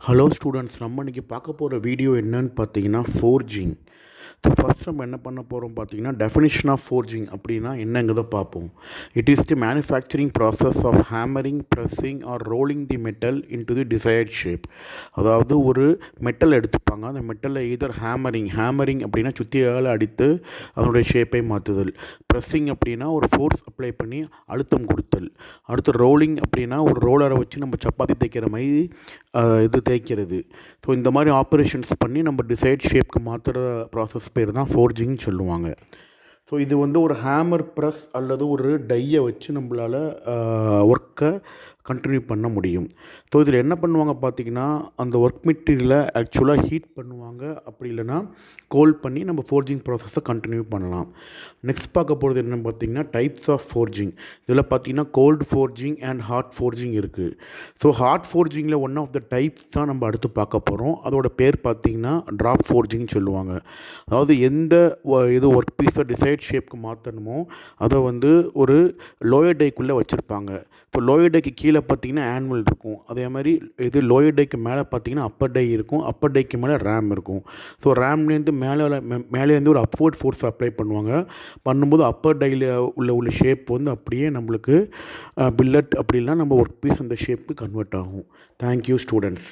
Hello students, நம்ம இன்றைக்கி பார்க்க போகிற வீடியோ என்னன்னு பார்த்தீங்கன்னா ஃபோர்ஜிங். ஸோ ஃபஸ்ட் நம்ம என்ன பண்ண போகிறோம் பார்த்தீங்கன்னா டெஃபினிஷன் ஆஃப் ஃபோர்ஜிங் அப்படின்னா என்னங்கிறத பார்ப்போம். It is the manufacturing process of hammering, pressing or rolling the metal into the desired shape. அதாவது ஒரு மெட்டல் எடுத்துப்பாங்க, அந்த மெட்டலை எதர் ஹேமரிங் அப்படின்னா சுத்தியால் அடித்து அதனுடைய ஷேப்பை மாற்றுதல். ப்ரெஸ்ஸிங் அப்படின்னா ஒரு ஃபோர்ஸ் அப்ளை பண்ணி அழுத்தம் கொடுத்தல். அடுத்து ரோலிங் அப்படின்னா ஒரு ரோலரை வச்சு நம்ம சப்பாத்தி தேய்க்கிற மாதிரி இது தேய்க்கிறது. ஸோ இந்த மாதிரி ஆப்ரேஷன்ஸ் பண்ணி நம்ம டிசைர்ட் ஷேப்க்கு மாற்றுற ப்ராசஸ் பேர் தான் ஃபோர்ஜிங்னு சொல்லுவாங்க. ஸோ இது வந்து ஒரு ஹேமர் ப்ரெஸ் அல்லது ஒரு டையை வச்சு நம்மளால் ஒர்க்கை கண்டினியூ பண்ண முடியும். ஸோ இதில் என்ன பண்ணுவாங்க பார்த்திங்கன்னா, அந்த ஒர்க் மெட்டீரியலை ஆக்சுவலாக ஹீட் பண்ணுவாங்க, அப்படி இல்லைனா கோல்ட் பண்ணி நம்ம ஃபோர்ஜிங் ப்ராசஸை கண்டினியூ பண்ணலாம். நெக்ஸ்ட் பார்க்க போகிறது என்னென்னு பார்த்திங்கன்னா டைப்ஸ் ஆஃப் ஃபோர்ஜிங். இதில் பார்த்திங்கன்னா cold forging and hot forging இருக்குது. ஸோ ஹாட் ஃபோர்ஜிங்கில் ஒன் ஆஃப் த டைப்ஸ் தான் நம்ம அடுத்து பார்க்க போகிறோம். அதோட பேர் பார்த்திங்கன்னா ட்ராப் ஃபோர்ஜிங் சொல்லுவாங்க. அதாவது எந்த இது ஒர்க் பீஸை டிசைட் ஷேப்க்கு மாற்றணுமோ அதை வந்து ஒரு லோயர் டைக்குள்ளே வச்சுருப்பாங்க. இப்போ லோயர் டைக்கு கீழே பார்த்திங்கன்னா ஆனுவல் இருக்கும், அதே மாதிரி இது லோயர் டைக்கு மேலே பார்த்திங்கன்னா அப்பர் டை இருக்கும், அப்பர் டைக்கு மேலே ரேம் இருக்கும். ஸோ ரேம்லேருந்து மேலேருந்து ஒரு அப்வர்ட் ஃபோர்ஸ் அப்ளை பண்ணும்போது அப்பர் டையில் உள்ள ஷேப் வந்து அப்படியே நம்மளுக்கு பில்லட் அப்படின்னா நம்ம ஒர்க் பீஸ் அந்த ஷேப்புக்கு கன்வெர்ட் ஆகும். Thank you students.